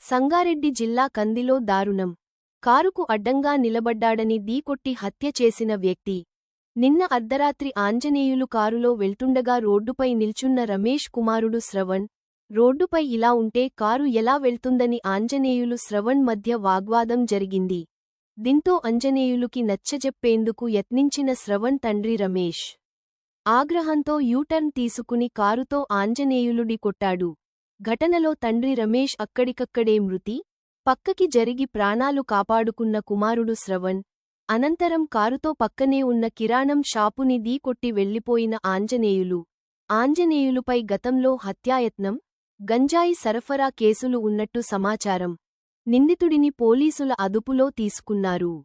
సంగారెడ్డి జిల్లా కందిలో దారుణం. కారుకు అడ్డంగా నిలబడ్డాడని ఢీకొట్టి హత్య చేసిన వ్యక్తి. నిన్న అర్ధరాత్రి ఆంజనేయులు కారులో వెళ్తుండగా రోడ్డుపై నిల్చున్న రమేష్ కుమారుడు శ్రవణ్. రోడ్డుపై ఇలా ఉంటే కారు ఎలా వెళ్తుందని ఆంజనేయులు శ్రవణ్ మధ్య వాగ్వాదం జరిగింది. దీంతో ఆంజనేయులుకి నచ్చజెప్పేందుకు యత్నించిన శ్రవణ్ తండ్రి రమేష్ ఆగ్రహంతో యూటర్న్ తీసుకుని కారుతో ఆంజనేయులుడి కొట్టాడు. ఘటనలో తండ్రి రమేష్ అక్కడికక్కడే మృతి. పక్కకి జరిగి ప్రాణాలు కాపాడుకున్న కుమారుడు శ్రవణ్. అనంతరం కారుతో పక్కనే ఉన్న కిరాణం షాపుని ఢీకొట్టి వెళ్లిపోయిన ఆంజనేయులుపై గతంలో హత్యాయత్నం, గంజాయి సరఫరా కేసులు ఉన్నట్టు సమాచారం. నిందితుడిని పోలీసుల అదుపులో తీసుకున్నారు.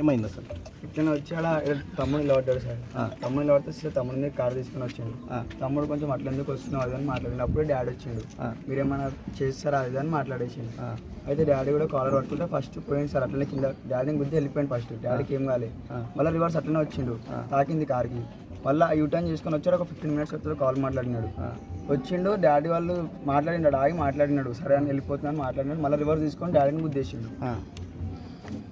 ఏమైంది అసలు? ఇట్లా వచ్చి అలా తమ్ముడు నిలబడ్డాడు సార్. తమ్ముడు నిలబడితే సార్ తమ్ముడిని కారు తీసుకుని వచ్చిండు. తమ్ముడు కొంచెం అట్లా ఎందుకు వస్తున్నావు అది అని మాట్లాడిండు. అప్పుడే డాడీ వచ్చిండు. మీరేమైనా చేస్తారా అది అని మాట్లాడేసిండు. అయితే డాడీ కూడా కాలర్ పట్టుకుంటే ఫస్ట్ పోయింది సార్. అట్లనే కింద డాడీని గుద్ది వెళ్ళిపోయింది. ఫస్ట్ డాడీకి ఏం కాలే. మళ్ళీ రివర్స్ అట్లనే వచ్చిండు, తాకింది కార్కి. మళ్ళీ యూటర్న్ చేసుకొని వచ్చాడు. ఒక 15 minutes వస్తుంది కాల్ మాట్లాడినాడు. వచ్చిండు డాడీ వాళ్ళు మాట్లాడినాడు, ఆగి మాట్లాడినాడు. సరే అని వెళ్ళిపోతున్నాను మాట్లాడినాడు. మళ్ళీ రివర్స్ తీసుకొని డాడీని గుద్దేసిండు.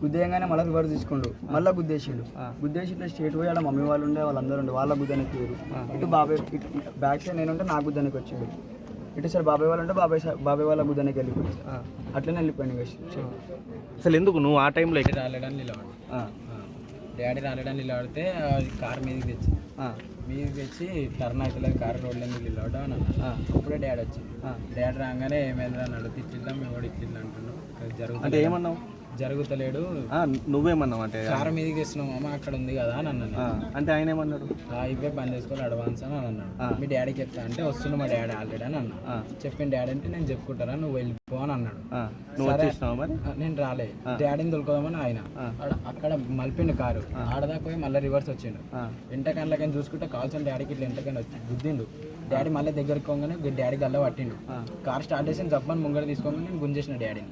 గుద్దేయంగానే మళ్ళీ రివర్స్ తీసుకుండు, మళ్ళీ గుద్దేసిండు. గుద్దేసి ఇట్లా స్టేట్ పోయి ఆడ మమ్మీ వాళ్ళు ఉండే వాళ్ళందరూ ఉండే వాళ్ళ గుద్దనికి తీరు. ఇటు బాబాయ్ బ్యాక్ సైడ్ నేనుంటే నా గుద్దనికి వచ్చిండు. ఇటు సార్ బాబాయ్ వాళ్ళు ఉంటే బాబాయ్ వాళ్ళ గుద్దనికి వెళ్ళిపోయింది. అట్లనే వెళ్ళిపోయింది. అసలు ఎందుకు నువ్వు ఆ టైంలో రాలేడని నిలబడి డాడీ రాలేడని నిలబడితే కార్ మీదకి తెచ్చి టర్న్ అవుతలేదు, కార్ రోడ్ల మీద నిలబడ్డా అని అప్పుడే డాడీ వచ్చింది. డాడీ రాగానే ఏమైంది అన్నాడు. తిట్టిద్దాం మేము కూడా ఇట్లా అంటున్నాం జరుగుతుంది. ఏమన్నావు? జరుగుతలేడు. నువ్వేమన్నావు? అంటే కార్ మీదకి తెస్తున్నావు అమ్మ అక్కడ ఉంది కదా అని అన్నాను. అంటే ఆయన ఏమన్నాడు? ఇవే బంద్ చేసుకోవాలి అడ్వాన్స్ అని అన్నాడు. మీ డాడీకి చెప్తా అంటే వస్తున్నా మా డాడీ ఆల్రెడీ అని అన్నా. చెప్పిన డాడీ అంటే నేను చెప్పుకుంటారా నువ్వు వెళ్ళిపో అని అన్నాడు. నేను రాలే, డాడీని తొలుకోదామని ఆయన అక్కడ మలిపిండు కారు. ఆడదాకా పోయి మళ్ళీ రివర్స్ వచ్చిండు. ఎంటకన్లకని చూసుకుంటే కాల్సిన డాడీకి ఇట్లా ఎంటకని గుద్దిండు. డాడీ మళ్ళీ దగ్గరికి పోగానే డాడీ గల్ల పట్టిండు. కార్ స్టార్ట్ చేసి జప్పని ముంగడ తీసుకోగానే నేను గుంజేసిన డాడీని.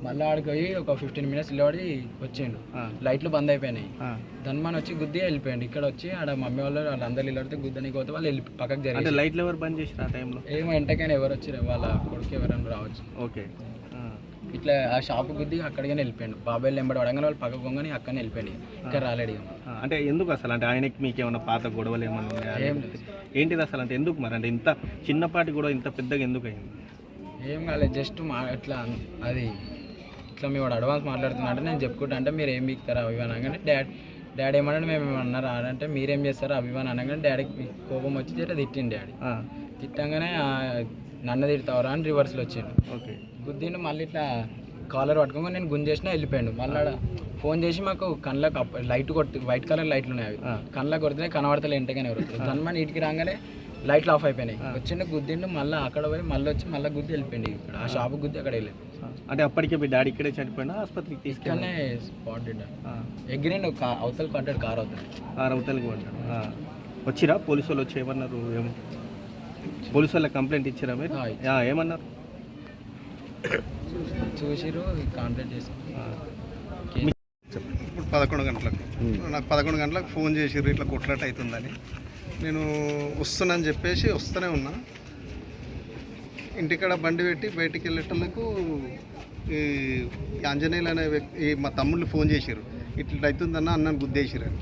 మళ్ళీ ఆడికి పోయి ఒక 15 minutes నిలబడి వచ్చిండు. లైట్లు బంద్ అయిపోయినాయి. ధన్మాన్ వచ్చి గుద్ది వెళ్ళిపోయాడు. ఇక్కడ వచ్చి ఆడ మమ్మీ వాళ్ళందరూ నిలబడితే గుద్దనికి పోతే వాళ్ళు పక్కకు జరిగింది. లైట్లు ఎవరు బంద్ చేసిన ఆ టైంలో? ఏమో ఎంటకైనా ఎవరు వచ్చారు, వాళ్ళ కొడుకు ఎవరైనా రావచ్చు. ఓకే. ఇట్లా ఆ షాపు గుద్ది అక్కడికనే వెళ్ళిపోయాడు. బాబాయ్ ఎంబడి వడంగానే వాళ్ళు పక్కకు పోగానే అక్కడనే వెళ్ళిపోయాడు. ఇక్కడ రాలేడు. అంటే ఎందుకు అసలు? అంటే ఆయనకి మీకు ఏమన్నా పాత గొడవలు ఏమన్నా ఏంటిది అసలు? అంటే ఎందుకు మరి? అంటే ఇంత చిన్నపాటి గొడవ ఇంత పెద్దగా ఎందుకు అయింది? ఏం కాలేదు, జస్ట్ ఇట్లా అది ఇట్లా మీ వాడు అడ్వాన్స్ మాట్లాడుతున్నా నేను చెప్పుకుంటా అంటే మీరు ఏం బీక్తారా అవి అనగానే డాడీ ఏమన్నాడు మేము ఏమన్నారా అంటే మీరేం చేస్తారా అవి అని అనగానే డాడీకి కోపం వచ్చి తిట్టిండు. డాడీ తిట్టంగానే నన్ను తిడతావరా అని రివర్స్లో వచ్చిండు. ఓకే. గుద్దిండు. మళ్ళీ ఇట్లా కాలర్ పట్టుకోమని నేను గుంజేసినా వెళ్ళిపోయాడు. మళ్ళీ ఫోన్ చేసి మాకు కళ్ళకు లైట్ కొట్టి, వైట్ కలర్ లైట్లు ఉన్నాయి, అవి కళ్ళకు కొడితే కనబడతలే ఇంటగానే ఎవరు దాని ఇంటికి రాగానే లైట్లు ఆఫ్ అయిపోయినాయి. వచ్చిండు గుద్దిండు, మళ్ళీ అక్కడ పోయి మళ్ళీ వచ్చి మళ్ళీ గుద్ది వెళ్ళిపోయింది. ఇక్కడ ఆ షాపు గుద్ది అక్కడ వెళ్ళింది. అంటే అప్పటికే మీ డాడీ ఇక్కడే చనిపోయినా ఆసుపత్రికి తీసుకెళ్ళి స్పాట్ ఎగ్గిరిండు. అవతల పడ్డాడు, కార్ అవతలకి పడ్డాడు. వచ్చిరా పోలీసు వాళ్ళు వచ్చి ఏమన్నారు? పోలీసు వాళ్ళకి కంప్లైంట్ ఇచ్చారా మీరు? ఏమన్నారు? చూసిరు, కంప్లైంట్ చేసి ఇప్పుడు 11 గంటలకు నాకు 11 గంటలకు ఫోన్ చేసిర్రు ఇట్లా కొట్లాట అవుతుందని. నేను వస్తున్నాను చెప్పేసి వస్తూనే ఉన్నా. ఇంటికాడ బండి పెట్టి బయటికి వెళ్ళేటోళ్ళకు ఈ ఆంజనేయులు అనే వ్యక్తి మా తమ్ముళ్ళు ఫోన్ చేసిర్రు, ఇట్లా అవుతుందన్న అన్నను గుద్దేసిరని.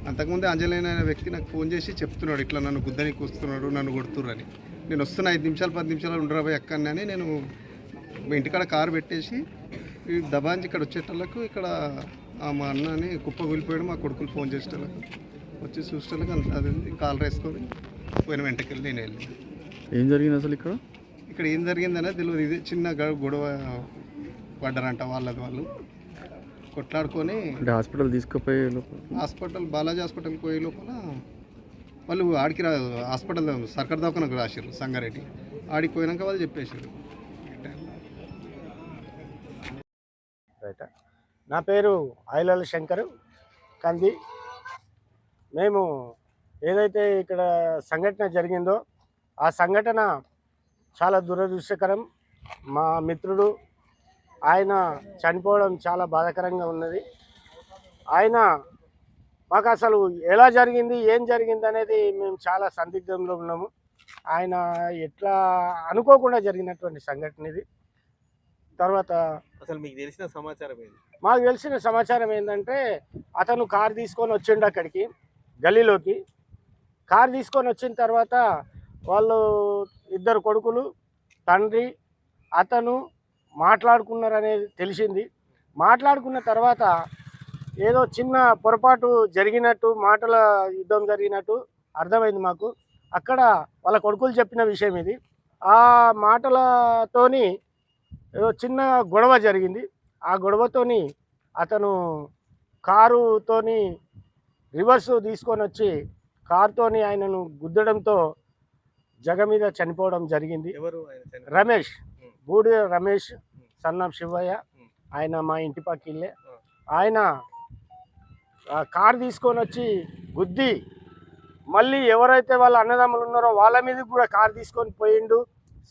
అంతకుముందే ఆంజనేయులు అనే వ్యక్తి నాకు ఫోన్ చేసి చెప్తున్నాడు, ఇట్లా నన్ను గుద్దనికి వస్తున్నాడు, నన్ను కొడుతుర్రని. నేను వస్తున్నా 5 నిమిషాలు 10 నిమిషాలు ఉండరాబోయే ఎక్కని అని నేను ఇంటికాడ కారు పెట్టేసి ఈ దబాంచి ఇక్కడ వచ్చేటోళ్ళకు ఇక్కడ మా అన్నని కుప్ప కూలిపోయాడు. మా కొడుకులు ఫోన్ చేసేటోళ్ళకు వచ్చి చూసేటోళ్ళకి అది కాలు వేసుకొని పోయిన వెంటకెళ్ళి నేను వెళ్ళి. ఏం జరిగింది అసలు ఇక్కడ? ఇక్కడ ఏం జరిగిందనే తెలియదు. ఇది చిన్న గొడవ పడ్డారంట వాళ్ళు కొట్లాడుకొని హాస్పిటల్ తీసుకుపోయే హాస్పిటల్ బాలాజీ హాస్పిటల్కి పోయే లోపల వాళ్ళు ఆడికి హాస్పిటల్ సర్కార్ దవాఖానకు రాశారు సంగారెడ్డి. ఆడికి పోయినాక వాళ్ళు చెప్పేశారు. నా పేరు ఐలాల శంకర్ కంది. మేము ఏదైతే ఇక్కడ సంఘటన జరిగిందో ఆ సంఘటన చాలా దురదృష్టకరం. మా మిత్రుడు ఆయన చనిపోవడం చాలా బాధాకరంగా ఉన్నది. ఆయన మాకు అసలు ఎలా జరిగింది, ఏం జరిగింది అనేది మేము చాలా సందిగ్ధంలో ఉన్నాము. ఆయన ఎట్లా అనుకోకుండా జరిగినటువంటి సంఘటన ఇది. తర్వాత అసలు మీకు తెలిసిన సమాచారం ఏంటి? మాకు తెలిసిన సమాచారం ఏంటంటే అతను కారు తీసుకొని వచ్చిండు అక్కడికి గల్లీలోకి. కారు తీసుకొని వచ్చిన తర్వాత వాళ్ళు 2 కొడుకులు, తండ్రి, అతను మాట్లాడుకున్నారనేది తెలిసింది. మాట్లాడుకున్న తర్వాత ఏదో చిన్న పొరపాటు జరిగినట్టు, మాటల యుద్ధం జరిగినట్టు అర్థమైంది మాకు. అక్కడ వాళ్ళ కొడుకులు చెప్పిన విషయం ఇది. ఆ మాటలతోని ఏదో చిన్న గొడవ జరిగింది. ఆ గొడవతోని అతను కారుతోని రివర్స్ తీసుకొని వచ్చి కారుతోని ఆయనను గుద్దడంతో జగ మీద చనిపోవడం జరిగింది. రమేష్, బూడి రమేష్, సన్ ఆఫ్ శివయ్య, ఆయన మా ఇంటి పక్కిల్లే. ఆయన కారు తీసుకొని వచ్చి గుద్ది మళ్ళీ ఎవరైతే వాళ్ళ అన్నదమ్ములు ఉన్నారో వాళ్ళ మీద కూడా కారు తీసుకొని పోయిండు,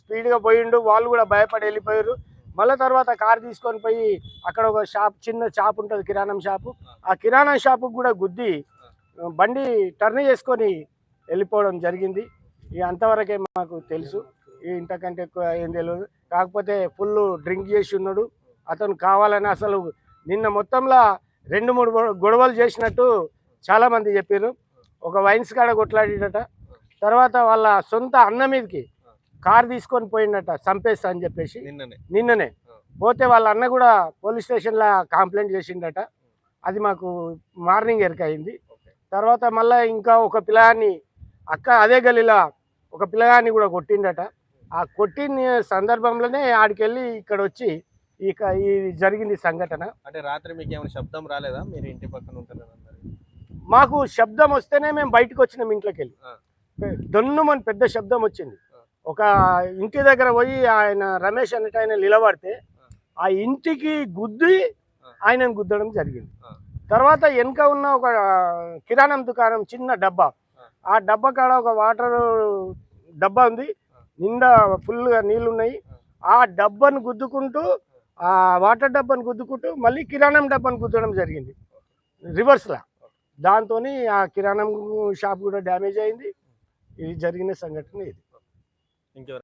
స్పీడ్గా పోయిండు. వాళ్ళు కూడా భయపడి వెళ్ళిపోయారు. మళ్ళీ తర్వాత కారు తీసుకొని పోయి అక్కడ ఒక షాప్, చిన్న షాప్ ఉంటుంది, కిరాణం షాపు. ఆ కిరాణా షాపుకి కూడా గుద్ది బండి టర్న్ చేసుకొని వెళ్ళిపోవడం జరిగింది. ఇక అంతవరకే మాకు తెలుసు, ఇంతకంటే ఎక్కువ ఏం తెలియదు. కాకపోతే ఫుల్ డ్రింక్ చేసి ఉన్నాడు అతను. కావాలని అసలు నిన్న మొత్తంలో 2-3 గొడవలు చేసినట్టు చాలామంది చెప్పారు. ఒక వైన్స్ కాడ కొట్లాడినట, తర్వాత వాళ్ళ సొంత అన్న మీదకి కారు తీసుకొని పోయిండట చంపేస్తా అని చెప్పేసి. నిన్ననే పోతే వాళ్ళ అన్న కూడా పోలీస్ స్టేషన్లో కంప్లైంట్ చేసిండట. అది మాకు మార్నింగ్ ఎరకైంది. తర్వాత మళ్ళీ ఇంకా ఒక పిల్లగాన్ని అదే గల్లీలో ఒక పిల్లగాన్ని కూడా కొట్టిండట. ఆ కొట్టిన సందర్భంలోనే ఆడికెళ్ళి ఇక్కడ వచ్చి ఈ జరిగింది సంఘటన. అంటే రాత్రి మీకు ఏమైనా శబ్దం రాలేదా? మీరు ఇంటి పక్కన ఉంటారు, మాకు శబ్దం వస్తేనే మేము బయటకు వచ్చినాం. ఇంట్లోకి వెళ్ళి దొన్నుమని పెద్ద శబ్దం వచ్చింది. ఒక ఇంటి దగ్గర పోయి ఆయన రమేష్ అన్నట్టు ఆయన నిలబడితే ఆ ఇంటికి గుద్ది ఆయనను గుద్దడం జరిగింది. తర్వాత వెనక ఉన్న ఒక కిరాణం దుకాణం చిన్న డబ్బా, ఆ డబ్బా కాడ ఒక వాటర్ డబ్బా ఉంది, నిండా ఫుల్గా నీళ్ళు ఉన్నాయి. ఆ డబ్బాను గుద్దుకుంటూ, ఆ వాటర్ డబ్బాను గుద్దుకుంటూ మళ్ళీ కిరాణం డబ్బాను గుద్దడం జరిగింది రివర్స్లా. దాంతో ఆ కిరాణం షాప్ కూడా డ్యామేజ్ అయింది. ఇది జరిగిన సంఘటన ఇది.